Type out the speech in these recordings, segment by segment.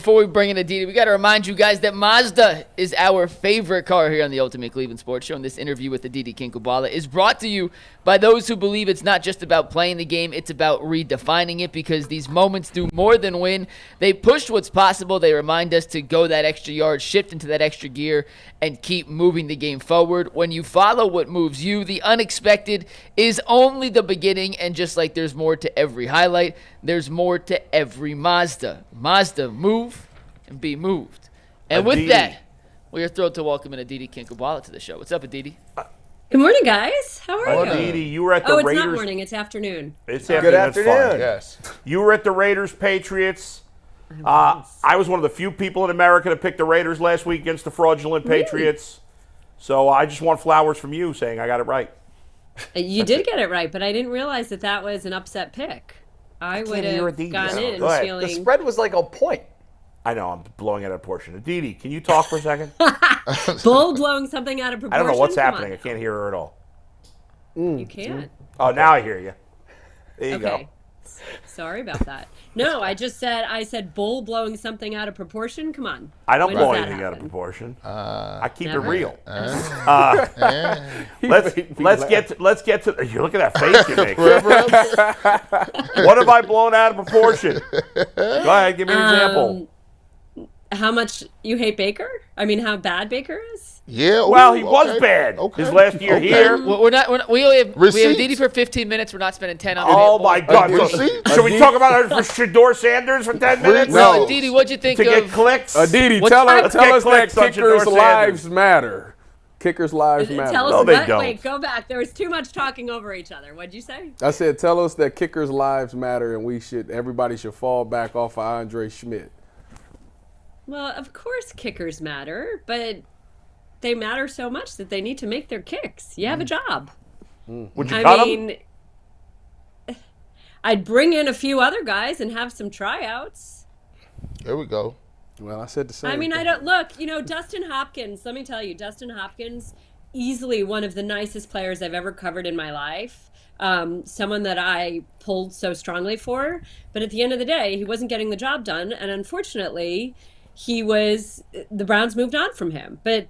Before we bring in Aditi, we got to remind you guys that Mazda is our favorite car here on the Ultimate Cleveland Sports Show. And this interview with Aditi Kinkhabwala is brought to you by those who believe it's not just about playing the game, it's about redefining it, because these moments do more than win. They push what's possible. They remind us to go that extra yard, shift into that extra gear, and keep moving the game forward. When you follow what moves you, the unexpected is only the beginning. And just like there's more to every highlight, there's more to every Mazda. Mazda, move and be moved. And Aditi. with that, we are thrilled to welcome in Aditi Kinkhabwala to the show. What's up, Aditi? Good morning, guys. How are you? Aditi, you were at the It's Raiders. not morning. It's afternoon. It's Good afternoon. That's fine. Yes. You were at the Raiders-Patriots. I was one of the few people in America to pick the Raiders last week against the fraudulent Patriots. So I just want flowers from you saying I got it right. You did get it right, but I didn't realize that was an upset pick. I would hear have Aditi. gone in Go ahead. feeling. The spread was like a point. I know, I'm blowing out a portion. Aditi, can you talk for a second? Bull blowing something out of I proportion. don't know what's Come happening. on. I can't hear her at all. You can't. Oh, now I hear you. There you Okay. go. Sorry about that. No, I said bull blowing something out of proportion. Come on. I don't When blow does that anything out of happen? proportion. I keep Never? it real. Let's get to. You look at that face you make. What have I blown out of proportion? Go ahead, give me an example. How much you hate Baker? I mean, how bad Baker is? Yeah. Well, ooh, he was okay. bad Okay. his last year Okay. here. We only have Receipts. Aditi for 15 minutes. We're not spending 10 on Oh it. my God! Receipts. Should we talk about it for Shador Sanders for 10 minutes? No. No, Aditi, what'd you think To get of? clicks. Aditi, What's- tell Let's get us that clicks on kickers' Shador lives Sanders. matter. Kickers' lives matter. Tell us No, they what? don't. Wait, go back. There was too much talking over each other. What'd you say? I said, tell us that kickers' lives matter, and everybody should fall back off of Andre Schmidt. Well, of course kickers matter, but they matter so much that they need to make their kicks. You have a job. Would you I cut mean, him? I'd bring in a few other guys and have some tryouts. There we go. Well, I said the same. I mean, thing. I don't look, Dustin Hopkins, let me tell you, Dustin Hopkins, easily one of the nicest players I've ever covered in my life. Someone that I pulled so strongly for. But at the end of the day, he wasn't getting the job done. And unfortunately, the Browns moved on from him. But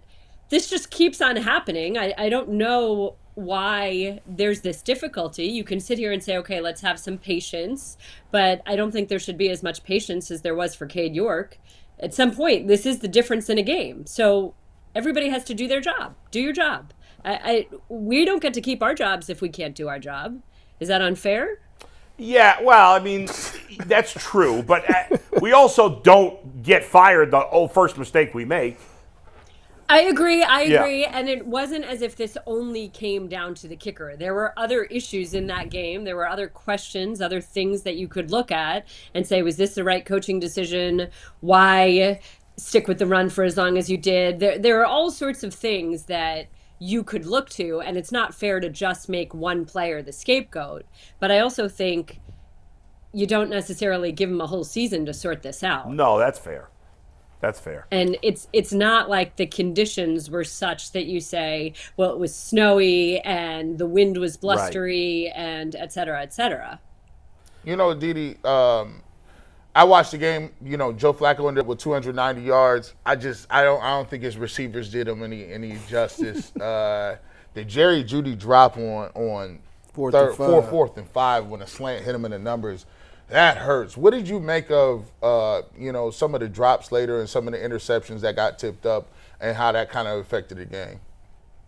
this just keeps on happening. I don't know why there's this difficulty. You can sit here and say, okay, let's have some patience. But I don't think there should be as much patience as there was for Cade York. At some point, this is the difference in a game. So everybody has to do their job. Do your job. We don't get to keep our jobs if we can't do our job. Is that unfair? Yeah, well, I mean, that's true. But we also don't get fired the first mistake we make. I agree. Yeah. And it wasn't as if this only came down to the kicker. There were other issues in that game. There were other questions, other things that you could look at and say, was this the right coaching decision? Why stick with the run for as long as you did? There are all sorts of things that you could look to, and it's not fair to just make one player the scapegoat. But I also think you don't necessarily give him a whole season to sort this out. No, that's fair. That's fair. And it's not like the conditions were such that you say, well, it was snowy and the wind was blustery and et cetera, et cetera. Aditi, I watched the game. Joe Flacco ended up with 290 yards. I don't think his receivers did him any justice. The Jerry Jeudy drop on fourth and five when a slant hit him in the numbers. That hurts. What did you make of, some of the drops later and some of the interceptions that got tipped up and how that kind of affected the game?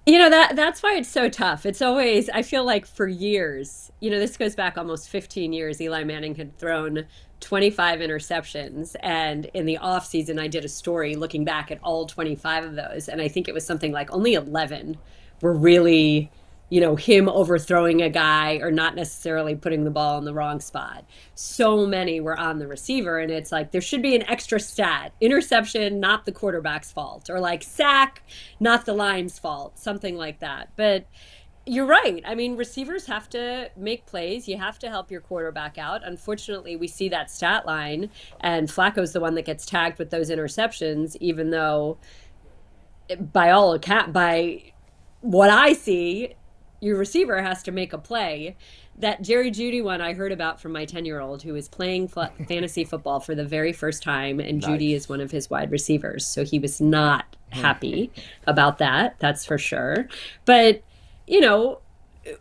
That's why it's so tough. It's always, I feel like for years, this goes back almost 15 years, Eli Manning had thrown 25 interceptions. And in the offseason, I did a story looking back at all 25 of those. And I think it was something like only 11 were really him overthrowing a guy or not necessarily putting the ball in the wrong spot. So many were on the receiver, and it's like there should be an extra stat. Interception, not the quarterback's fault, or like sack, not the line's fault, something like that. But you're right. I mean, receivers have to make plays. You have to help your quarterback out. Unfortunately, we see that stat line, and Flacco's the one that gets tagged with those interceptions, even though by what I see, your receiver has to make a play. That Jerry Jeudy one I heard about from my 10-year-old who is playing fantasy football for the very first time, and Nice. Jeudy is one of his wide receivers. So he was not happy about that, that's for sure. But,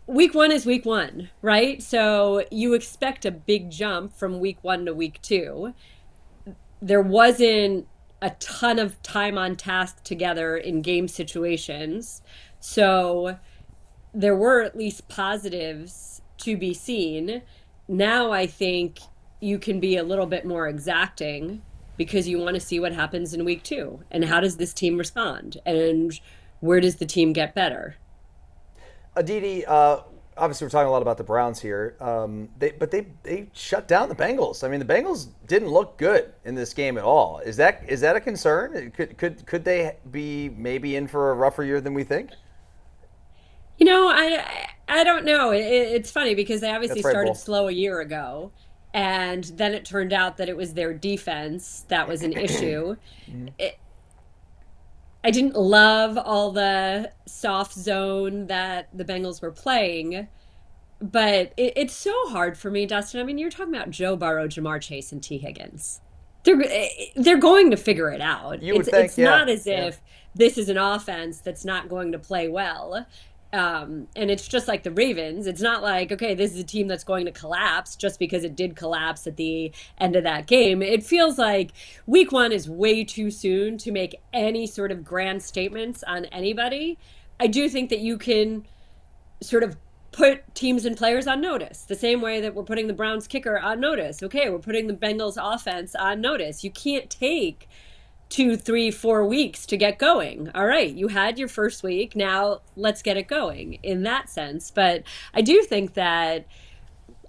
week 1 is week 1, right? So you expect a big jump from week 1 to week 2. There wasn't a ton of time on task together in game situations. So there were at least positives to be seen. Now I think you can be a little bit more exacting because you want to see what happens in week 2 and how does this team respond and where does the team get better. Aditi, obviously we're talking a lot about the Browns here, but they shut down the Bengals. I mean, the Bengals didn't look good in this game at all. Is that a concern? Could they be maybe in for a rougher year than we think? I don't know. It's funny because they obviously That's right, started Bull. slow a year ago, and then it turned out that it was their defense that was an issue. I didn't love all the soft zone that the Bengals were playing, but it's so hard for me, Dustin. I mean, you're talking about Joe Burrow, Jamar Chase, and T. Higgins. They're going to figure it out. You would think, it's yeah, not as yeah. if this is an offense that's not going to play well. And it's just like the Ravens. It's not like, okay, this is a team that's going to collapse just because it did collapse at the end of that game. It feels like week 1 is way too soon to make any sort of grand statements on anybody. I do think that you can sort of put teams and players on notice the same way that we're putting the Browns kicker on notice. Okay, we're putting the Bengals offense on notice. You can't take 2, 3, 4 weeks to get going. All right, you had your first week. Now let's get it going in that sense. But I do think that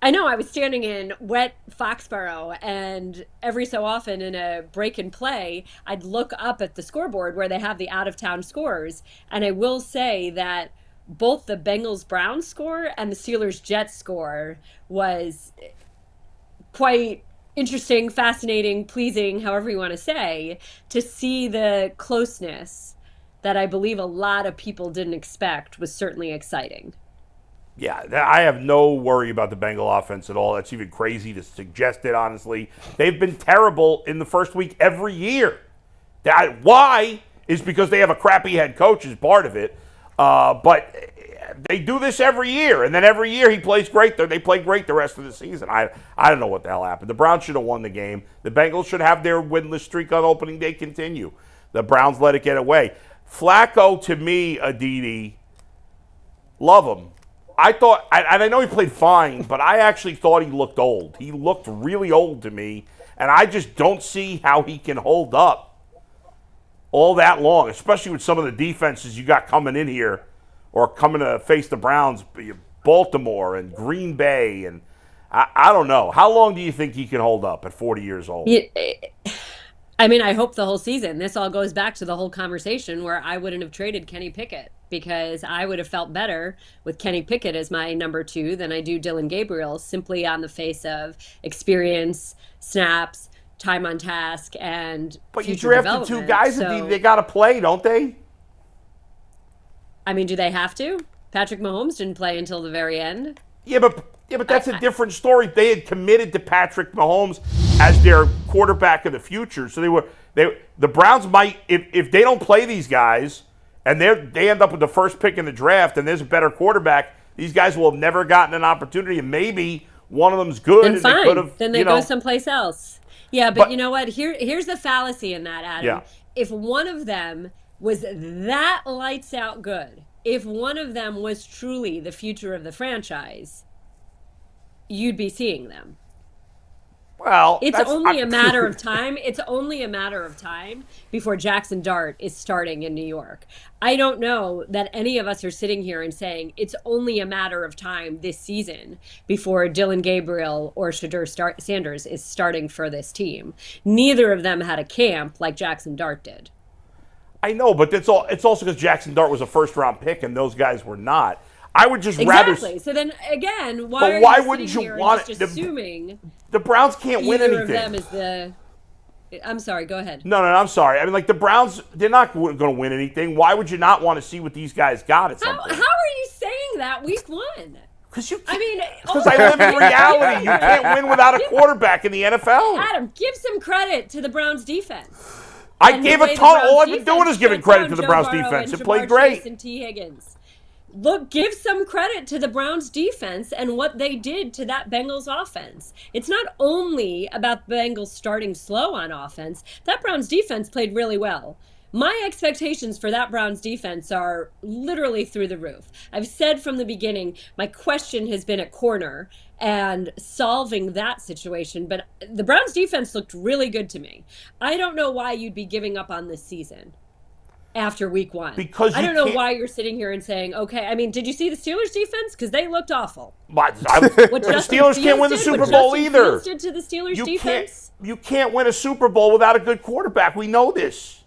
I know I was standing in wet Foxborough, and every so often in a break and play, I'd look up at the scoreboard where they have the out of town scores. And I will say that both the Bengals Browns score and the Steelers Jets score was quite interesting, fascinating, pleasing, however you want to say, to see the closeness that I believe a lot of people didn't expect was certainly exciting. Yeah, I have no worry about the Bengal offense at all. That's even crazy to suggest it, honestly. They've been terrible in the first week every year. Why is because they have a crappy head coach is part of it. But they do this every year, and then every year he plays great. They play great the rest of the season. I don't know what the hell happened. The Browns should have won the game. The Bengals should have their winless streak on opening day continue. The Browns let it get away. Flacco, to me, Aditi, love him. I know he played fine, but I actually thought he looked old. He looked really old to me, and I just don't see how he can hold up all that long, especially with some of the defenses you got coming in here or coming to face the Browns, Baltimore and Green Bay. And I don't know. How long do you think he can hold up at 40 years old? I mean, I hope the whole season. This all goes back to the whole conversation where I wouldn't have traded Kenny Pickett because I would have felt better with Kenny Pickett as my number 2 than I do Dylan Gabriel, simply on the face of experience, snaps, time on task, and But you future drafted 2 guys, so, they got to play, don't they? I mean, do they have to? Patrick Mahomes didn't play until the very end. Yeah, but that's a different story. They had committed to Patrick Mahomes as their quarterback of the future. So the Browns might, if they don't play these guys and they end up with the first pick in the draft and there's a better quarterback, these guys will have never gotten an opportunity, and maybe one of them's good. Then and fine. They could have, then they go someplace else. Yeah, but you know what? Here's the fallacy in that, Adam. Yeah. If one of them was that lights out good, if one of them was truly the future of the franchise, you'd be seeing them. Well, It's only a matter of time. It's only a matter of time before Jackson Dart is starting in New York. I don't know that any of us are sitting here and saying it's only a matter of time this season before Dylan Gabriel or Shadur Sanders is starting for this team. Neither of them had a camp like Jackson Dart did. I know, but it's also because Jackson Dart was a first-round pick and those guys were not. I would just Exactly. rather. So then again, But why why are you wouldn't sitting you here want and it? just assuming The Browns can't win either anything. of them is the? I'm sorry. Go ahead. No, I'm sorry. I mean, like the Browns, they're not going to win anything. Why would you not want to see what these guys got at some How point? are you saying that week one? Because I I live in reality. You can't win without a quarterback in the NFL. Adam, give some credit to the Browns defense. I gave a ton. All I've been doing is giving credit to the Browns defense. It played great. And T. Higgins. Look, give some credit to the Browns defense and what they did to that Bengals offense. It's not only about the Bengals starting slow on offense. That Browns defense played really well. My expectations for that Browns defense are literally through the roof. I've said from the beginning, my question has been at corner and solving that situation, but the Browns defense looked really good to me. I don't know why you'd be giving up on this season after week one. Because I don't know why you're sitting here and saying, okay, I mean, did you see the Steelers defense? Because they looked awful. The Steelers can't win the Super Bowl either. What Justin Fields did to the Steelers defense? You can't win a Super Bowl without a good quarterback. We know this.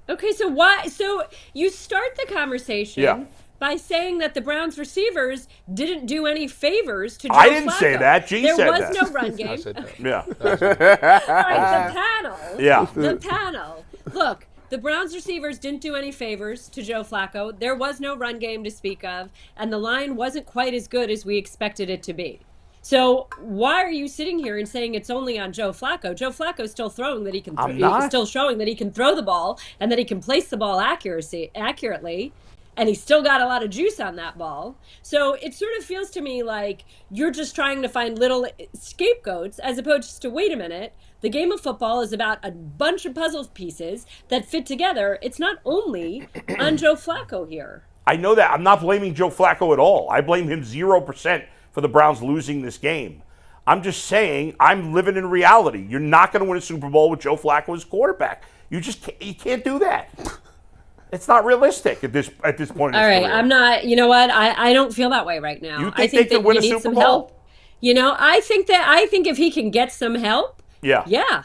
Okay, so why? So you start the conversation by saying that the Browns receivers didn't do any favors to Joe I didn't Flacco. say that. G said that. There was no run game. I said that. Yeah. All right, the panel. Yeah. The panel. Look, the Browns receivers didn't do any favors to Joe Flacco. There was no run game to speak of, and the line wasn't quite as good as we expected it to be. So why are you sitting here and saying it's only on Joe Flacco? Joe Flacco's still throwing that he can. He's still showing that he can throw the ball and that he can place the ball accurately, and he's still got a lot of juice on that ball. So it sort of feels to me like you're just trying to find little scapegoats as opposed to wait a minute. The game of football is about a bunch of puzzle pieces that fit together. It's not only on Joe Flacco here. I know that. I'm not blaming Joe Flacco at all. I blame him 0% for the Browns losing this game. I'm just saying I'm living in reality. You're not going to win a Super Bowl with Joe Flacco as quarterback. You can't do that. It's not realistic at this point in his career. I'm not. You know what? I don't feel that way right now. You think I they could win a Super some Bowl? Help. I think if he can get some help. Yeah.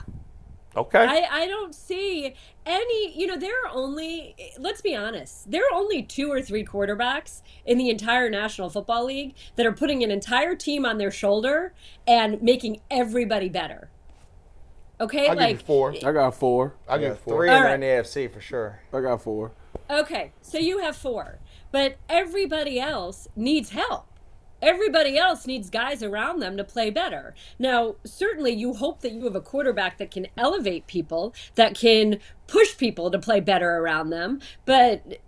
Okay. I don't see any, there are only, let's be honest, there are only 2 or 3 quarterbacks in the entire National Football League that are putting an entire team on their shoulder and making everybody better. Okay? I'll give you 4. I got 4. I'll give you 4. 3 in the AFC for sure. I got 4. Okay, so you have 4. But everybody else needs help. Everybody else needs guys around them to play better. Now, certainly you hope that you have a quarterback that can elevate people, that can push people to play better around them. But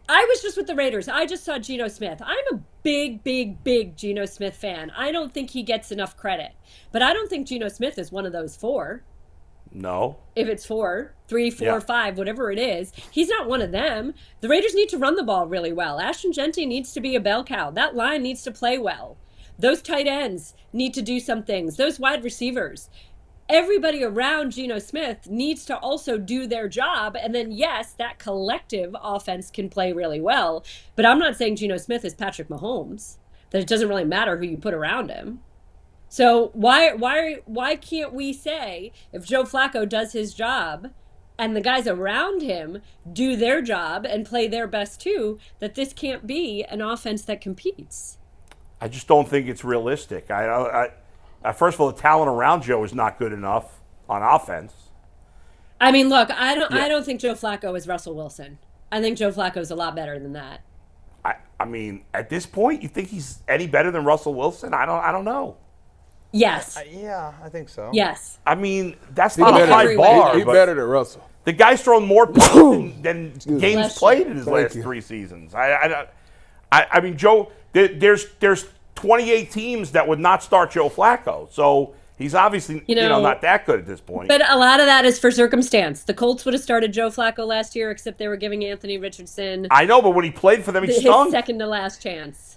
I was just with the Raiders. I just saw Geno Smith. I'm a big Geno Smith fan. I don't think he gets enough credit. But I don't think Geno Smith is one of those 4. No. If it's 4, 3, 4, 5, whatever it is, he's not one of them. The Raiders need to run the ball really well. Ashton Genty needs to be a bell cow. That line needs to play well. Those tight ends need to do some things. Those wide receivers. Everybody around Geno Smith needs to also do their job. And then, yes, that collective offense can play really well. But I'm not saying Geno Smith is Patrick Mahomes, that it doesn't really matter who you put around him. So why can't we say if Joe Flacco does his job and the guys around him do their job and play their best too, that this can't be an offense that competes? I just don't think it's realistic. First of all, the talent around Joe is not good enough on offense. I mean, look, I don't think Joe Flacco is Russell Wilson. I think Joe Flacco is a lot better than that. I mean, at this point, you think he's any better than Russell Wilson? I don't know. Yes. Yeah, I think so. Yes. I mean, that's not a better- high bar. He's but better than Russell. the guy's thrown more punts than games Bless played you. in his Thank last you. 3 seasons. I mean, Joe, there's 28 teams that would not start Joe Flacco. So he's obviously not that good at this point. But a lot of that is for circumstance. The Colts would have started Joe Flacco last year, except they were giving Anthony Richardson I know, but when he played for them, he his stunk. second to last chance.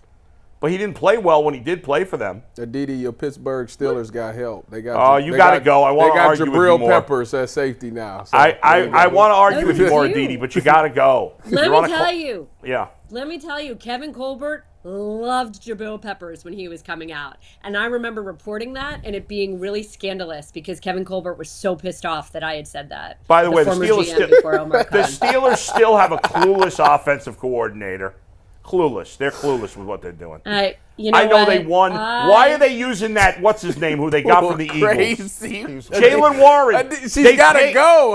But he didn't play well when he did play for them. Aditi, your Pittsburgh Steelers got help. They got. Oh, you gotta go. I wanna They got argue with you Jabril more. Peppers at safety now. So I want to argue with you more, you. Aditi, but you got to go. Let You're on me a tell you. Yeah. Let me tell you, Kevin Colbert loved Jabril Peppers when he was coming out. And I remember reporting that and it being really scandalous because Kevin Colbert was so pissed off that I had said that. By the way, the former Steelers GM before Omar the Khan. Steelers still have a clueless offensive coordinator. Clueless. They're clueless with what they're doing. You know I know what? they won. Why are they using that? What's his name? Who they got from the Eagles? Crazy. Jalen Warren. She's got to go.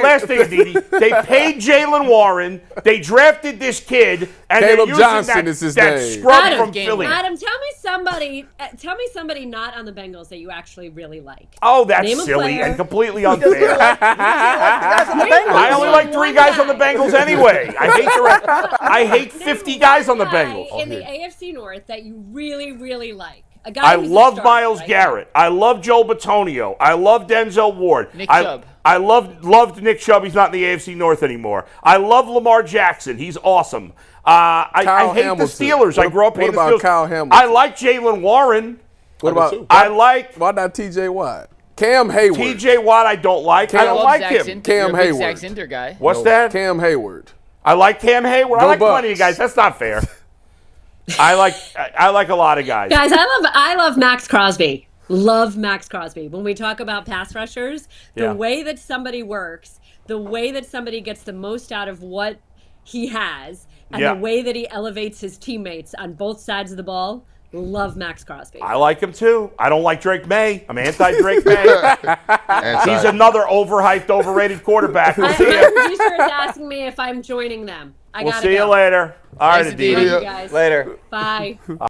Last thing, Aditi. They paid Jalen Warren. They drafted this kid, and Caleb they're using Johnson that, is his that name. scrub Adam, from Philly. Adam, tell me somebody not on the Bengals that you actually really like. Oh, that's Name a silly player. and completely unfair. guys on the Bengals. I only like 3 guys on the Bengals anyway. I hate 50 guys on the Bengals. In the AFC North that you really, really like. A guy I who's a love starter Myles right Garrett. I love Joe Batonio. I love Denzel Ward. Nick Chubb. I loved Nick Chubb. He's not in the AFC North anymore. I love Lamar Jackson. He's awesome. I hate Hamilton. the Steelers. I grew up hating the What about Steelers. Kyle Hamilton? I like Jalen Warren. What about Why not T.J. Watt? Cam Hayward. T.J. Watt. I don't like. I don't love like Zach him. Sinter. Cam You're a big Hayward. Zach Sinter guy. What's that? Cam Hayward. I like Cam Hayward. I Go like plenty of Bucks. guys. That's not fair. I like a lot of guys. Guys, I love Max Crosby. Love Max Crosby. When we talk about pass rushers, the way that somebody works, the way that somebody gets the most out of what he has, and the way that he elevates his teammates on both sides of the ball, love Max Crosby. I like him too. I don't like Drake May. I'm anti-Drake May. He's another overhyped, overrated quarterback. We'll see My you. producer is asking me if I'm joining them. We'll see you later. All right, Thanks, Aditi. Aditi. Love you guys. Later. Bye.